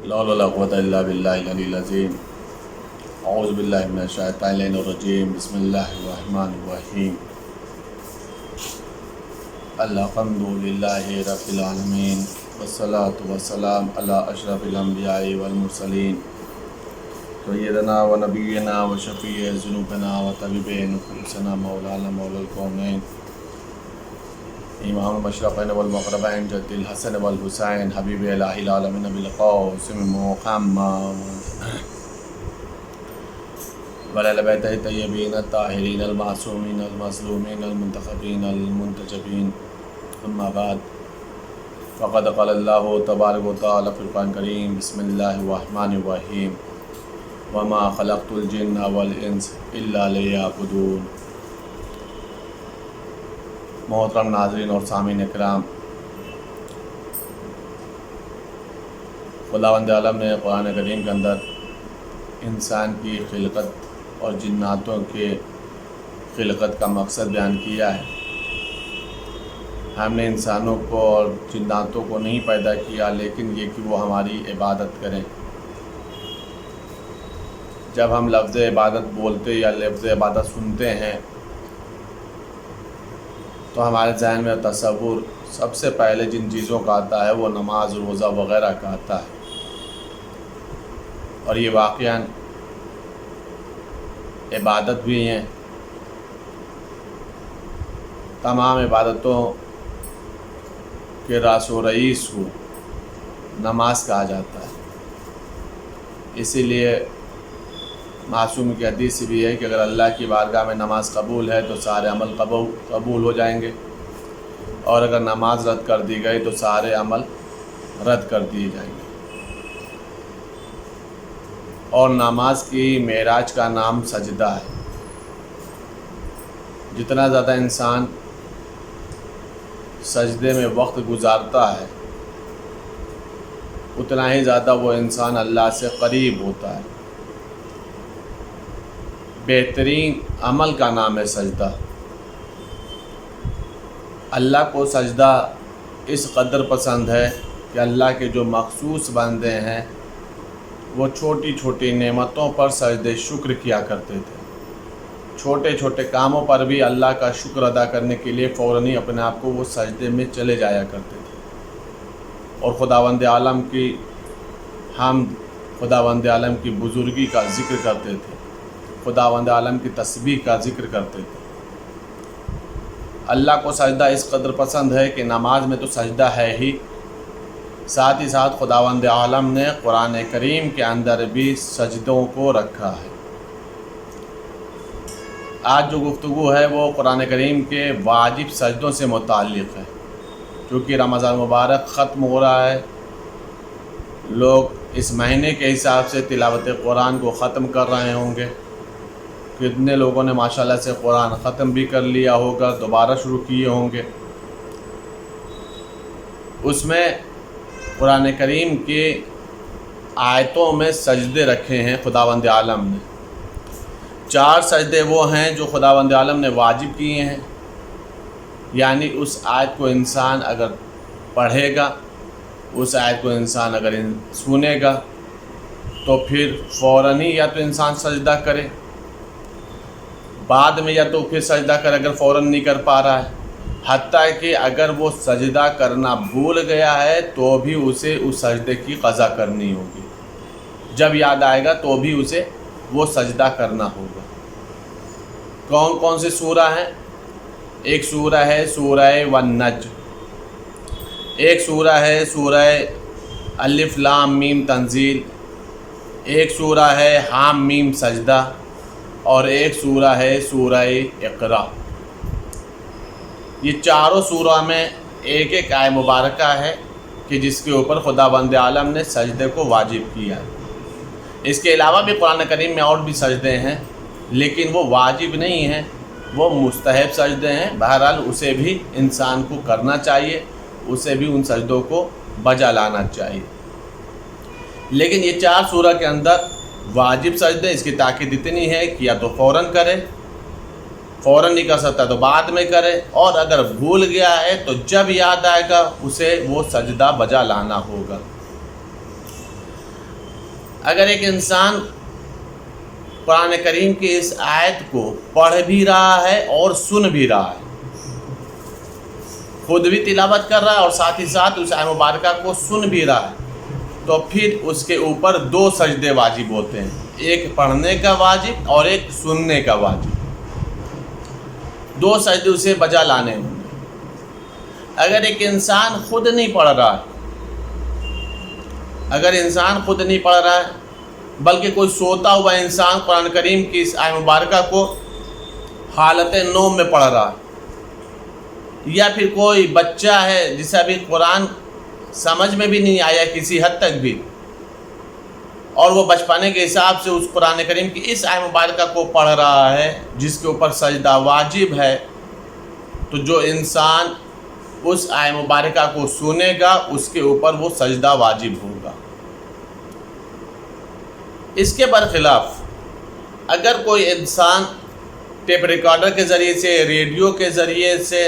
لا حول ولا قوة إلا بالله العلي العظيم أعوذ بالله من الشيطان الرجيم بسم الله الرحمن الرحيم الحمد لله رب العالمين والصلاة والسلام على أشرف الأنبياء والمرسلين سيدنا ونبينا وشفيع ذنوبنا وطبيب نفوسنا مولانا مولى الكونين امام المشرقین والمغربین جد الحسن والحسین حبیب الہ العالمین بالقاسم محمد وعلی بیتہ الطیبین الطاہرین المعصومین المظلومین المنتخبین المنتجبین اما بعد فقد قال اللہ تبارک و تعالی فی القرآن الکریم بسم اللہ الرحمن الرحیم وما خلقت الجن والانس الا لیعبدون۔ محترم ناظرین اور سامعین اکرام، خداوند عالم نے قرآن کریم کے اندر انسان کی خلقت اور جناتوں کے خلقت کا مقصد بیان کیا ہے۔ ہم نے انسانوں کو اور جناتوں کو نہیں پیدا کیا لیکن یہ کہ وہ ہماری عبادت کریں۔ جب ہم لفظ عبادت بولتے یا لفظ عبادت سنتے ہیں تو ہمارے ذہن میں تصور سب سے پہلے جن چیزوں کا آتا ہے وہ نماز، روزہ وغیرہ کا آتا ہے، اور یہ واقعاً عبادت بھی ہیں۔ تمام عبادتوں کے راس و رئیس کو نماز کہا جاتا ہے۔ اسی لیے معصوم کی حدیث بھی ہے کہ اگر اللہ کی بارگاہ میں نماز قبول ہے تو سارے عمل قبول ہو جائیں گے، اور اگر نماز رد کر دی گئی تو سارے عمل رد کر دیے جائیں گے۔ اور نماز کی معراج کا نام سجدہ ہے۔ جتنا زیادہ انسان سجدے میں وقت گزارتا ہے اتنا ہی زیادہ وہ انسان اللہ سے قریب ہوتا ہے۔ بہترین عمل کا نام ہے سجدہ۔ اللہ کو سجدہ اس قدر پسند ہے کہ اللہ کے جو مخصوص بندے ہیں وہ چھوٹی چھوٹی نعمتوں پر سجدے شکر کیا کرتے تھے۔ چھوٹے چھوٹے کاموں پر بھی اللہ کا شکر ادا کرنے کے لیے فوراً ہی اپنے آپ کو وہ سجدے میں چلے جایا کرتے تھے، اور خداوند عالم کی حمد، خداوند عالم کی بزرگی کا ذکر کرتے تھے، خداوند عالم کی تسبیح کا ذکر کرتے تھے۔ اللہ کو سجدہ اس قدر پسند ہے کہ نماز میں تو سجدہ ہے ہی، ساتھ ہی ساتھ خداوند عالم نے قرآن کریم کے اندر بھی سجدوں کو رکھا ہے۔ آج جو گفتگو ہے وہ قرآن کریم کے واجب سجدوں سے متعلق ہے۔ چونکہ رمضان مبارک ختم ہو رہا ہے، لوگ اس مہینے کے حساب سے تلاوت قرآن کو ختم کر رہے ہوں گے۔ کتنے لوگوں نے ماشاءاللہ سے قرآن ختم بھی کر لیا ہوگا، دوبارہ شروع کیے ہوں گے۔ اس میں قرآن کریم کی آیتوں میں سجدے رکھے ہیں خداوند عالم نے۔ 4 سجدے وہ ہیں جو خداوند عالم نے واجب کیے ہیں، یعنی اس آیت کو انسان اگر پڑھے گا، اس آیت کو انسان اگر سنے گا تو پھر فوراً ہی یا تو انسان سجدہ کرے، بعد میں یا تو پھر سجدہ کرے اگر فوراً نہیں کر پا رہا ہے، حتیٰ کہ اگر وہ سجدہ کرنا بھول گیا ہے تو بھی اسے اس سجدے کی قضا کرنی ہوگی۔ جب یاد آئے گا تو بھی اسے وہ سجدہ کرنا ہوگا۔ کون کون سی سورہ ہیں؟ ایک سورہ ہے سورہ والنجم، ایک سورہ ہے سورہ الف لام میم تنزیل، ایک سورہ ہے حام میم سجدہ، اور ایک سورہ ہے سورہ اقرا۔ یہ چاروں سورہ میں ایک ایک آیہ مبارکہ ہے کہ جس کے اوپر خداوند عالم نے سجدے کو واجب کیا ہے۔ اس کے علاوہ بھی قرآن کریم میں اور بھی سجدے ہیں لیکن وہ واجب نہیں ہیں، وہ مستحب سجدے ہیں۔ بہرحال اسے بھی انسان کو کرنا چاہیے، اسے بھی ان سجدوں کو بجا لانا چاہیے۔ لیکن یہ 4 سورہ کے اندر واجب سجدے، اس کی تاکید اتنی ہے کہ یا تو فوراً کرے، فوراً نہیں کر سکتا تو بعد میں کرے، اور اگر بھول گیا ہے تو جب یاد آئے گا اسے وہ سجدہ بجا لانا ہوگا۔ اگر ایک انسان قرآن کریم کی اس آیت کو پڑھ بھی رہا ہے اور سن بھی رہا ہے، خود بھی تلاوت کر رہا ہے اور ساتھ ہی ساتھ اس آیت مبارکہ کو سن بھی رہا ہے، تو پھر اس کے اوپر 2 سجدے واجب ہوتے ہیں، ایک پڑھنے کا واجب اور ایک سننے کا واجب۔ 2 سجدے اسے بجا لانے ہوں گے۔ اگر ایک انسان خود نہیں پڑھ رہا ہے، بلکہ کوئی سوتا ہوا انسان قرآن کریم کی اس آیت مبارکہ کو حالت نوم میں پڑھ رہا ہے، یا پھر کوئی بچہ ہے جسے ابھی قرآن سمجھ میں بھی نہیں آیا کسی حد تک بھی، اور وہ بچپنے کے حساب سے اس قرآن کریم کی اس آیت مبارکہ کو پڑھ رہا ہے جس کے اوپر سجدہ واجب ہے، تو جو انسان اس آیت مبارکہ کو سنے گا اس کے اوپر وہ سجدہ واجب ہوگا۔ اس کے برخلاف اگر کوئی انسان ٹیپ ریکارڈر کے ذریعے سے، ریڈیو کے ذریعے سے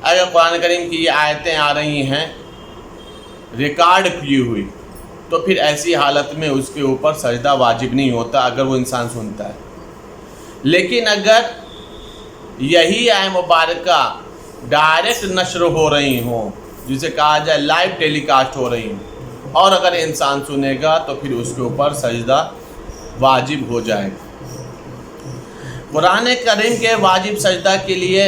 اگر قرآن کریم کی یہ آیتیں آ رہی ہیں ریکارڈ کی ہوئی، تو پھر ایسی حالت میں اس کے اوپر سجدہ واجب نہیں ہوتا اگر وہ انسان سنتا ہے۔ لیکن اگر یہی آیت مبارکہ ڈائریکٹ نشر ہو رہی ہوں، جسے کہا جائے لائیو ٹیلی کاسٹ ہو رہی ہوں، اور اگر انسان سنے گا تو پھر اس کے اوپر سجدہ واجب ہو جائے گا۔ قرآن کریم کے واجب سجدہ کے لیے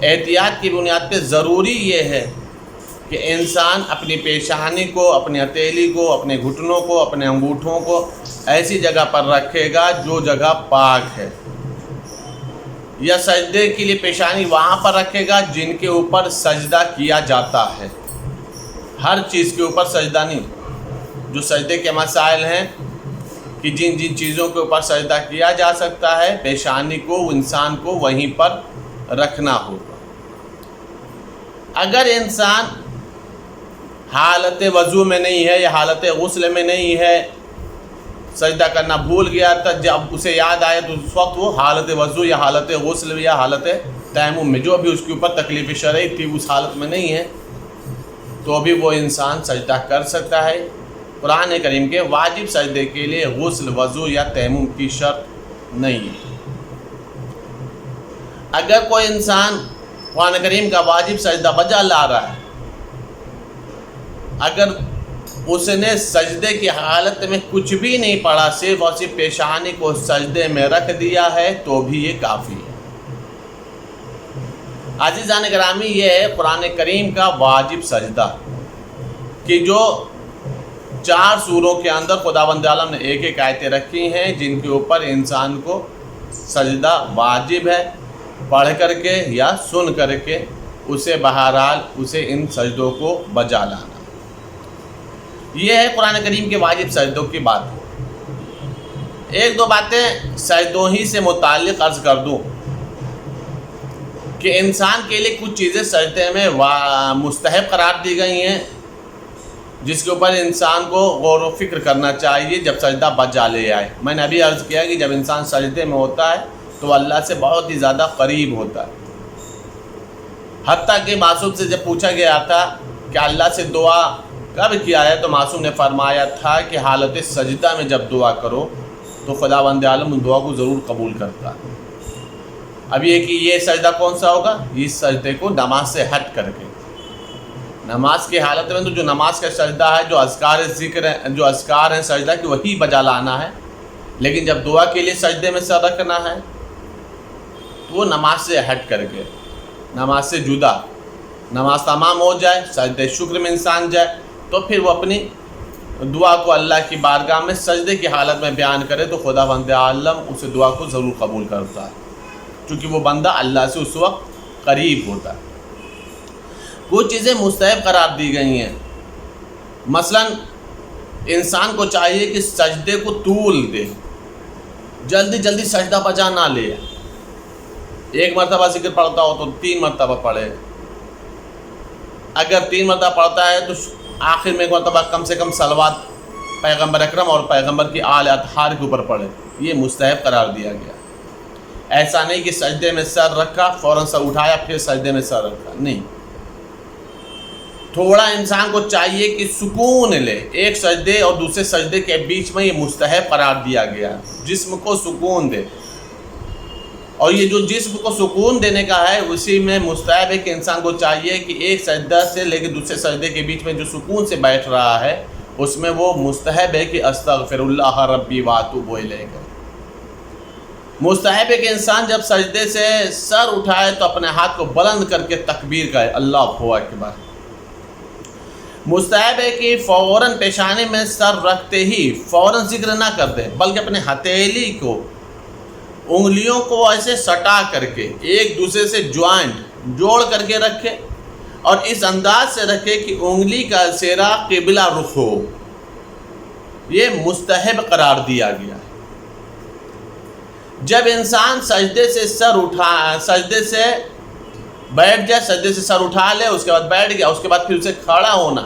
احتیاط کی بنیاد پہ ضروری یہ ہے کہ انسان اپنی پیشانی کو، اپنی ہتھیلی کو، اپنے گھٹنوں کو، اپنے انگوٹھوں کو ایسی جگہ پر رکھے گا جو جگہ پاک ہے، یا سجدے کے لیے پیشانی وہاں پر رکھے گا جن کے اوپر سجدہ کیا جاتا ہے۔ ہر چیز کے اوپر سجدہ نہیں، جو سجدے کے مسائل ہیں کہ جن جن چیزوں کے اوپر سجدہ کیا جا سکتا ہے، پیشانی کو انسان کو وہیں پر رکھنا ہوگا۔ اگر انسان حالت وضو میں نہیں ہے یا حالت غسل میں نہیں ہے، سجدہ کرنا بھول گیا تھا، جب اسے یاد آیا تو اس وقت وہ حالت وضو یا حالت غسل یا حالت تیمم میں جو بھی اس کے اوپر تکلیف شرعی تھی اس حالت میں نہیں ہے، تو بھی وہ انسان سجدہ کر سکتا ہے۔ قرآن کریم کے واجب سجدے کے لیے غسل، وضو یا تیمم کی شرط نہیں ہے۔ اگر کوئی انسان قرآن کریم کا واجب سجدہ بجا لا رہا ہے، اگر اس نے سجدے کی حالت میں کچھ بھی نہیں پڑھا، صرف اور صرف پیشانی کو سجدے میں رکھ دیا ہے، تو بھی یہ کافی ہے۔ عزیزان گرامی، یہ ہے قرآن کریم کا واجب سجدہ کہ جو 4 سوروں کے اندر خداوند عالم نے ایک ایک آیتیں رکھی ہیں جن کے اوپر انسان کو سجدہ واجب ہے، پڑھ کر کے یا سن کر کے اسے بہرحال اسے ان سجدوں کو بجا لانا۔ یہ ہے قرآن کریم کے واجب سجدوں کی بات۔ 1-2 باتیں سجدوں ہی سے متعلق عرض کر دوں کہ انسان کے لیے کچھ چیزیں سجدے میں مستحب قرار دی گئی ہیں جس کے اوپر انسان کو غور و فکر کرنا چاہیے جب سجدہ بجا لے آئے۔ میں نے ابھی عرض کیا کہ جب انسان سجدے میں ہوتا ہے تو اللہ سے بہت ہی زیادہ قریب ہوتا ہے، حتیٰ کہ معصوم سے جب پوچھا گیا تھا کہ اللہ سے دعا کب کیا ہے تو معصوم نے فرمایا تھا کہ حالت سجدہ میں جب دعا کرو تو خداوند عالم ان دعا کو ضرور قبول کرتا ہے۔ اب یہ کہ یہ سجدہ کون سا ہوگا؟ اس سجدے کو نماز سے ہٹ کر کے، نماز کی حالت میں تو جو نماز کا سجدہ ہے، جو اذکار ذکر ہیں، جو اذکار ہیں سجدہ کی، وہی بجا لانا ہے، لیکن جب دعا کے لیے سجدے میں سر رکھنا ہے تو وہ نماز سے ہٹ کر کے، نماز سے جدا، نماز تمام ہو جائے، سجدے شکر میں انسان جائے، تو پھر وہ اپنی دعا کو اللہ کی بارگاہ میں سجدے کی حالت میں بیان کرے تو خداوند عالم اس دعا کو ضرور قبول کرتا ہے، کیونکہ وہ بندہ اللہ سے اس وقت قریب ہوتا ہے۔ کچھ چیزیں مستحب قرار دی گئی ہیں، مثلا انسان کو چاہیے کہ سجدے کو طول دے، جلدی جلدی سجدہ بجا نہ لے، 1 مرتبہ ذکر پڑھتا ہو تو 3 مرتبہ پڑھے، اگر 3 مرتبہ پڑھتا ہے تو آخر میں 1 مرتبہ کم سے کم صلوات پیغمبر اکرم اور پیغمبر کی آل اطہار کے اوپر پڑھے، یہ مستحب قرار دیا گیا۔ ایسا نہیں کہ سجدے میں سر رکھا فوراً سر اٹھایا پھر سجدے میں سر رکھا، نہیں، تھوڑا انسان کو چاہیے کہ سکون لے. ایک سجدے اور دوسرے سجدے کے بیچ میں یہ مستحب قرار دیا گیا ہے. جسم کو سکون دے، اور یہ جو جسم کو سکون دینے کا ہے اسی میں مستحب ہے کہ انسان کو چاہیے کہ ایک سجدہ سے لے کے دوسرے سجدے کے بیچ میں جو سکون سے بیٹھ رہا ہے اس میں وہ مستحب ہے کہ استغفر اللہ ربی واتوب الیہ. مستحب ہے کہ انسان جب سجدے سے سر اٹھائے تو اپنے ہاتھ کو بلند کر کے تکبیر کہے اللہ اکبر. مستحب ہے کہ فوراً پیشانے میں سر رکھتے ہی فوراً ذکر نہ کر دے، بلکہ اپنے ہتھیلی کو، انگلیوں کو ایسے سٹا کر کے ایک دوسرے سے جوڑ کر کے رکھے، اور اس انداز سے رکھے کہ انگلی کا سیرا قبلہ رخ ہو. یہ مستحب قرار دیا گیا ہے. جب انسان سجدے سے سجدے سے بیٹھ جائے، سجدے سے سر اٹھا لے، اس کے بعد بیٹھ گیا، اس کے بعد پھر اسے کھڑا ہونا،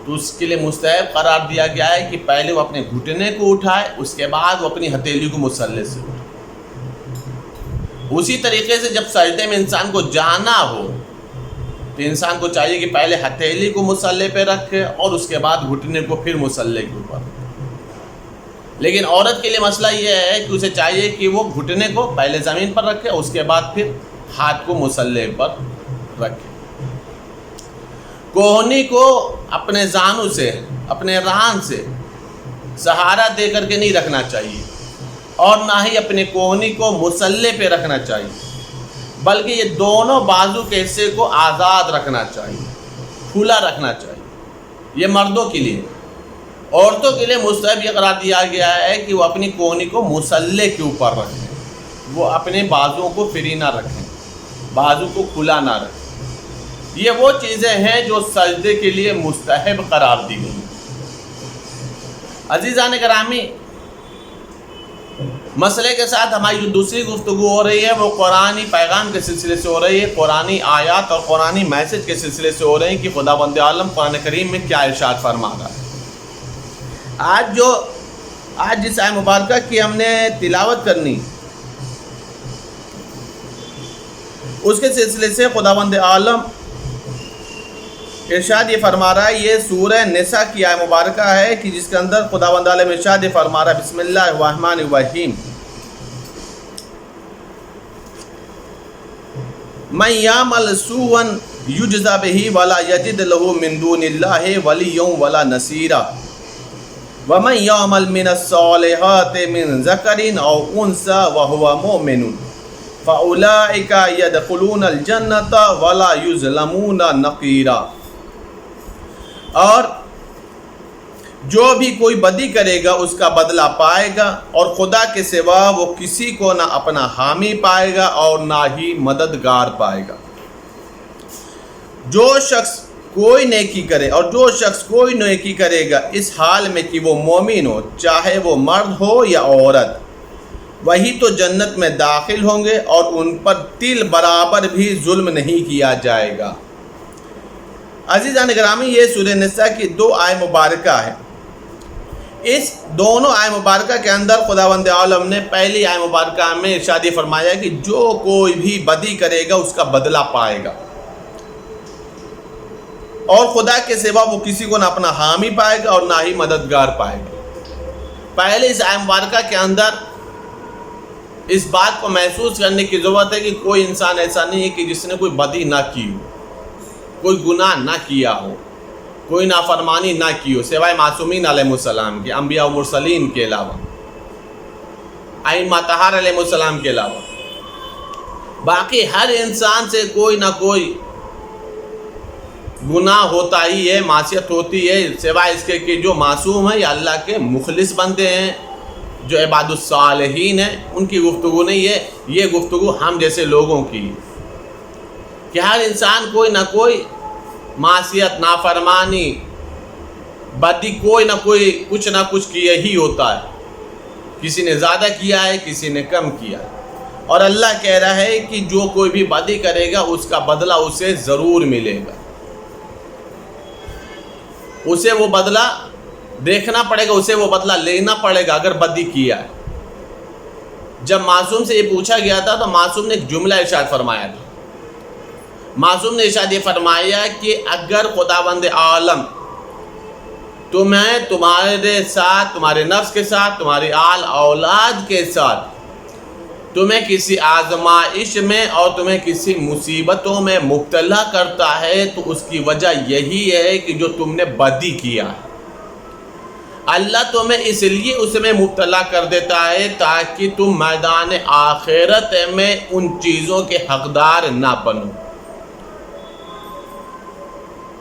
تو اس کے لیے مستحب قرار دیا گیا ہے کہ پہلے وہ اپنے گھٹنے کو اٹھائے، اس کے بعد وہ اپنی ہتھیلی کو مصلے سے اٹھائے. اسی طریقے سے جب سجدے میں انسان کو جانا ہو تو انسان کو چاہیے کہ پہلے ہتھیلی کو مصلے پہ رکھے اور اس کے بعد گھٹنے کو پھر مصلے کے اوپر. لیکن عورت کے لیے مسئلہ یہ ہے کہ اسے چاہیے کہ وہ گھٹنے کو پہلے زمین پر رکھے، اس کے بعد پھر ہاتھ کو مصلے پر رکھے. کوہنی کو اپنے زانوں سے، اپنے رہن سے سہارا دے کر کے نہیں رکھنا چاہیے، اور نہ ہی اپنے کوہنی کو مصلے پہ رکھنا چاہیے، بلکہ یہ دونوں بازو کے حصے کو آزاد رکھنا چاہیے، کھلا رکھنا چاہیے. یہ مردوں کے لیے. عورتوں کے لیے مستحب یہ قرار دیا گیا ہے کہ وہ اپنی کوہنی کو مصلے کے اوپر رکھیں، وہ اپنے بازو کو فری نہ رکھیں، بازو کو کھلا نہ رکھیں. یہ وہ چیزیں ہیں جو سجدے کے لیے مستحب قرار دی گئی. عزیزان گرامی، مسئلے کے ساتھ ہماری جو دوسری گفتگو ہو رہی ہے وہ قرآنی پیغام کے سلسلے سے ہو رہی ہے، قرآنی آیات اور قرآنی میسج کے سلسلے سے ہو رہی ہے کہ خداوند عالم قرآن کریم میں کیا ارشاد فرما رہا ہے. آج جس آیت مبارکہ کی ہم نے تلاوت کرنی، اس کے سلسلے سے خداوند عالم ارشاد یہ فرما رہا ہے. یہ سورہ نساء کی آیت مبارکہ ہے کہ جس کے اندر خداوند عالم ارشاد یہ فرما رہا ہے، بسم اللہ الرحمن الرحیم، من یعمل سوءا یجز بہ ولا یجد لہ من دون اللہ ولیٰ ولا نصیرا ومن یعمل من الصالحات من ذکر او انثی وہو مؤمن فاولئک یدخلون الجنۃ ولا یظلمون نقیرا. اور جو بھی کوئی بدی کرے گا اس کا بدلہ پائے گا، اور خدا کے سوا وہ کسی کو نہ اپنا حامی پائے گا اور نہ ہی مددگار پائے گا. جو شخص کوئی نیکی کرے اور جو شخص کوئی نیکی کرے گا اس حال میں کہ وہ مومن ہو، چاہے وہ مرد ہو یا عورت، وہی تو جنت میں داخل ہوں گے اور ان پر تل برابر بھی ظلم نہیں کیا جائے گا. عزیزان گرامی، یہ سورہ نساء کی 2 آیت مبارکہ ہے. اس دونوں آیت مبارکہ کے اندر خداوند عالم نے پہلی آیت مبارکہ میں ارشاد فرمایا کہ جو کوئی بھی بدی کرے گا اس کا بدلہ پائے گا، اور خدا کے سوا وہ کسی کو نہ اپنا حامی پائے گا اور نہ ہی مددگار پائے گا. پہلے اس آیت مبارکہ کے اندر اس بات کو محسوس کرنے کی ضرورت ہے کہ کوئی انسان ایسا نہیں ہے کہ جس نے کوئی بدی نہ کی ہو، کوئی گناہ نہ کیا ہو، کوئی نافرمانی نہ کی ہو، سوائے معصومین علیہ السلام کے، انبیاء و مرسلین کے علاوہ، ائمہ طہار علیہ السلام کے علاوہ. باقی ہر انسان سے کوئی نہ کوئی گناہ ہوتا ہی ہے، معصیت ہوتی ہے، سوائے اس کے کہ جو معصوم ہیں یا اللہ کے مخلص بندے ہیں، جو عباد الصالحین ہیں. ان کی گفتگو نہیں ہے، یہ گفتگو ہم جیسے لوگوں کی، کہ ہر انسان کوئی نہ کوئی معصیت، نافرمانی، بدی کوئی نہ کوئی کچھ نہ کچھ کیا ہی ہوتا ہے. کسی نے زیادہ کیا ہے، کسی نے کم کیا ہے، اور اللہ کہہ رہا ہے کہ جو کوئی بھی بدی کرے گا اس کا بدلہ اسے ضرور ملے گا. اسے وہ بدلہ دیکھنا پڑے گا، اسے وہ بدلہ لینا پڑے گا اگر بدی کیا ہے. جب معصوم سے یہ پوچھا گیا تھا تو معصوم نے ایک جملہ ارشاد فرمایا تھا، معصوم نے ارشاد یہ فرمایا کہ اگر خداوند عالم تمہیں تمہارے ساتھ، تمہارے نفس کے ساتھ، تمہاری آل اولاد کے ساتھ تمہیں کسی آزمائش میں اور تمہیں کسی مصیبتوں میں مبتلا کرتا ہے تو اس کی وجہ یہی ہے کہ جو تم نے بدی کیا ہے۔ اللہ تمہیں اس لیے اس میں مبتلا کر دیتا ہے تاکہ تم میدان آخرت میں ان چیزوں کے حقدار نہ بنو۔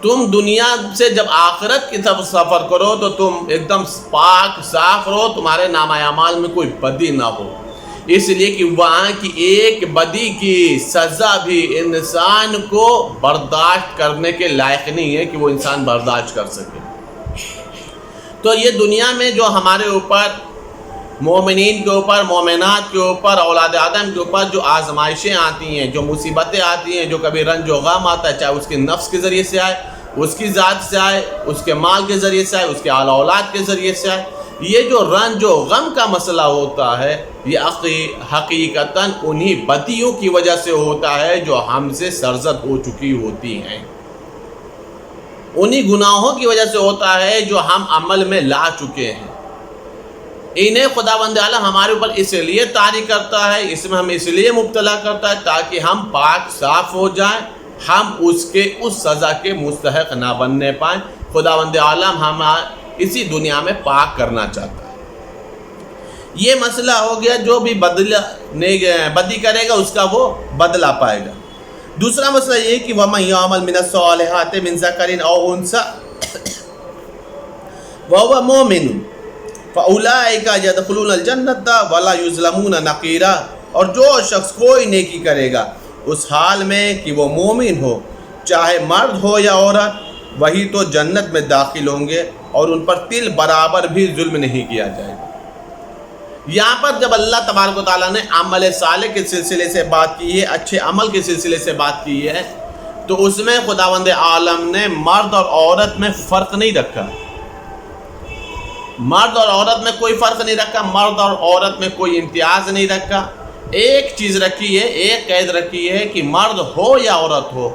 تم دنیا سے جب آخرت کی طرف سفر کرو تو تم ایک دم پاک صاف رہو، تمہارے نامہ اعمال میں کوئی بدی نہ ہو، اس لیے کہ وہاں کی ایک بدی کی سزا بھی انسان کو برداشت کرنے کے لائق نہیں ہے کہ وہ انسان برداشت کر سکے۔ تو یہ دنیا میں جو ہمارے اوپر، مومنین کے اوپر، مومنات کے اوپر، اولاد آدم کے اوپر جو آزمائشیں آتی ہیں، جو مصیبتیں آتی ہیں، جو کبھی رنج و غم آتا ہے، چاہے اس کے نفس کے ذریعے سے آئے، اس کی ذات سے آئے، اس کے مال کے ذریعے سے آئے، اس کے آل اولاد کے ذریعے سے آئے، یہ جو رنج و غم کا مسئلہ ہوتا ہے یہ حقیقتاً انہی بدیوں کی وجہ سے ہوتا ہے جو ہم سے سرزد ہو چکی ہوتی ہیں، انہی گناہوں کی وجہ سے ہوتا ہے جو ہم عمل میں لا چکے ہیں۔ انہیں خداوند عالم ہمارے اوپر اس لیے طاری کرتا ہے، اس میں ہم اس لیے مبتلا کرتا ہے تاکہ ہم پاک صاف ہو جائیں، ہم اس سزا کے مستحق نہ بننے پائیں۔ خداوند عالم ہم اسی دنیا میں پاک کرنا چاہتا ہے۔ یہ مسئلہ ہو گیا، جو بھی بدی کرے گا اس کا وہ بدلہ پائے گا۔ دوسرا مسئلہ یہ کہ وَمَن يَعْمَلْ مِنَ الصَّالِحَاتِ مِن ذَكَرٍ أَوْ أُنثَىٰ وَهُوَ مُؤْمِنٌ فَأُولَٰئِكَ يَدْخُلُونَ الْجَنَّةَ وَلَا يُظْلَمُونَ نَقِيرًا، اور جو شخص کوئی نیکی کرے گا اس حال میں کہ وہ مومن ہو، چاہے مرد ہو یا عورت، وہی تو جنت میں داخل ہوں گے اور ان پر تل برابر بھی ظلم نہیں کیا جائے گا۔ یہاں پر جب اللہ تبارک و تعالیٰ نے عمل صالح کے سلسلے سے بات کی ہے، اچھے عمل کے سلسلے سے بات کی ہے، تو اس میں خداوند عالم نے مرد اور عورت میں فرق نہیں رکھا، مرد اور عورت میں کوئی فرق نہیں رکھا، مرد اور عورت میں کوئی امتیاز نہیں رکھا۔ ایک چیز رکھی ہے، ایک قید رکھی ہے کہ مرد ہو یا عورت ہو،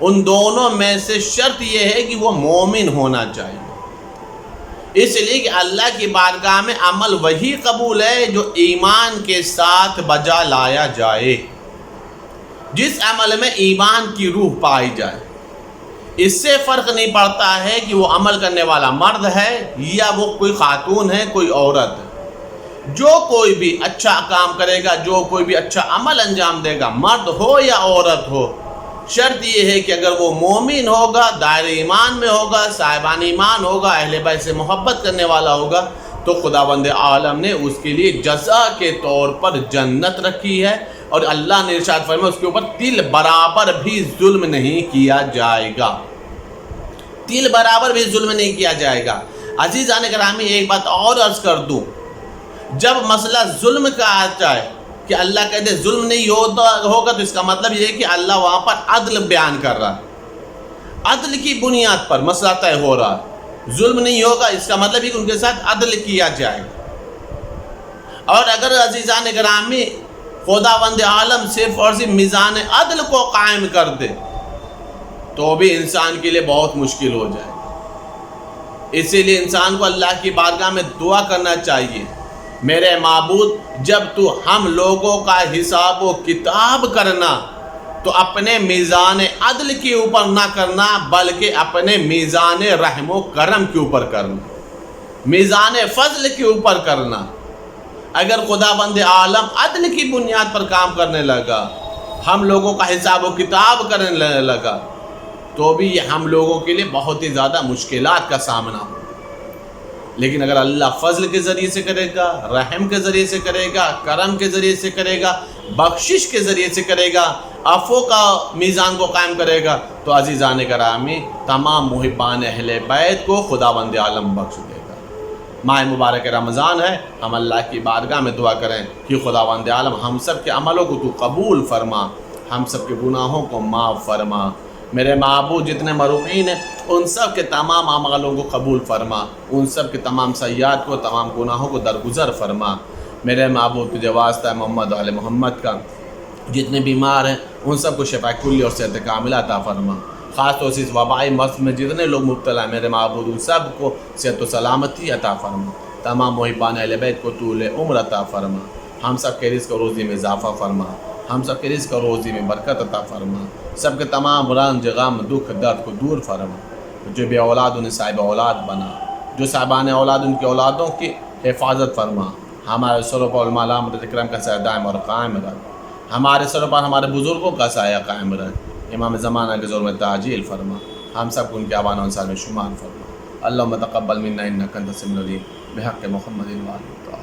ان دونوں میں سے شرط یہ ہے کہ وہ مومن ہونا چاہیے، اس لیے کہ اللہ کی بارگاہ میں عمل وہی قبول ہے جو ایمان کے ساتھ بجا لایا جائے، جس عمل میں ایمان کی روح پائی جائے۔ اس سے فرق نہیں پڑتا ہے کہ وہ عمل کرنے والا مرد ہے یا وہ کوئی خاتون ہے، کوئی عورت ہے۔ جو کوئی بھی اچھا کام کرے گا، جو کوئی بھی اچھا عمل انجام دے گا، مرد ہو یا عورت ہو، شرط یہ ہے کہ اگر وہ مومن ہوگا، دائرہ ایمان میں ہوگا، صاحبان ایمان ہوگا، اہل بیت سے محبت کرنے والا ہوگا، تو خداوند عالم نے اس کے لیے جزا کے طور پر جنت رکھی ہے، اور اللہ نے ارشاد فرمایا اس کے اوپر تل برابر بھی ظلم نہیں کیا جائے گا، تل برابر بھی ظلم نہیں کیا جائے گا۔ عزیزان گرامی، ایک بات اور عرض کر دوں، جب مسئلہ ظلم کا آتا ہے کہ اللہ کہتے ظلم نہیں ہوگا، تو اس کا مطلب یہ ہے کہ اللہ وہاں پر عدل بیان کر رہا ہے، عدل کی بنیاد پر مسئلہ طے ہو رہا ہے۔ ظلم نہیں ہوگا اس کا مطلب ہے کہ ان کے ساتھ عدل کیا جائے۔ اور اگر عزیزان گرامی خداوند عالم صرف اور صرف میزان عدل کو قائم کر دے تو بھی انسان کے لیے بہت مشکل ہو جائے۔ اسی لیے انسان کو اللہ کی بارگاہ میں دعا کرنا چاہیے، میرے معبود جب تو ہم لوگوں کا حساب و کتاب کرنا تو اپنے میزان عدل کے اوپر نہ کرنا، بلکہ اپنے میزان رحم و کرم کے اوپر کرنا، میزان فضل کے اوپر کرنا۔ اگر خداوند عالم عدل کی بنیاد پر کام کرنے لگا، ہم لوگوں کا حساب و کتاب کرنے لگا، تو بھی یہ ہم لوگوں کے لیے بہت ہی زیادہ مشکلات کا سامنا ہو۔ لیکن اگر اللہ فضل کے ذریعے سے کرے گا، رحم کے ذریعے سے کرے گا، کرم کے ذریعے سے کرے گا، بخشش کے ذریعے سے کرے گا، عفو کا میزان کو قائم کرے گا، تو عزیزان گرامی تمام محبان اہل بیت کو خداوند عالم بخش دے گا۔ ماہ مبارک رمضان ہے، ہم اللہ کی بارگاہ میں دعا کریں کہ خداوند عالم ہم سب کے عملوں کو تو قبول فرما، ہم سب کے گناہوں کو معاف فرما۔ میرے معبود جتنے مرحومین ہیں ان سب کے تمام اعمالوں کو قبول فرما، ان سب کے تمام سیئات کو، تمام گناہوں کو درگزر فرما۔ میرے معبود تجھے واسطہ ہے محمد و آل محمد کا، جتنے بیمار ہیں ان سب کو شفا کلی اور صحت کاملہ عطا فرما، خاص طور سے اس وبائی مرض میں جتنے لوگ مبتلا ہیں میرے معبود ان سب کو صحت و سلامتی عطا فرما، تمام محبان اہل بیت کو طول عمر عطا فرما، ہم سب کے رزق و روزی میں اضافہ فرما، ہم سب کے رزق و روزی میں برکت عطا فرما، سب کے تمام رنج غم دکھ درد کو دور فرما، جو بے اولاد انہیں صاحب اولاد بنا، جو صاحبان اولاد ان کی اولادوں کی حفاظت فرما، ہمارے سروں پر علماء علامت اکرام کا سایہ دائم اور قائم رکھ، ہمارے سروں پر ہمارے بزرگوں کا سایہ قائم رکھ، امام زمانہ کے زور میں تعجیل فرما، ہم سب کو ان کے آبان و انصار میں شمار فرما، اللہم تقبل منا انک انت السمیع العلیم بحق محمد و آلہ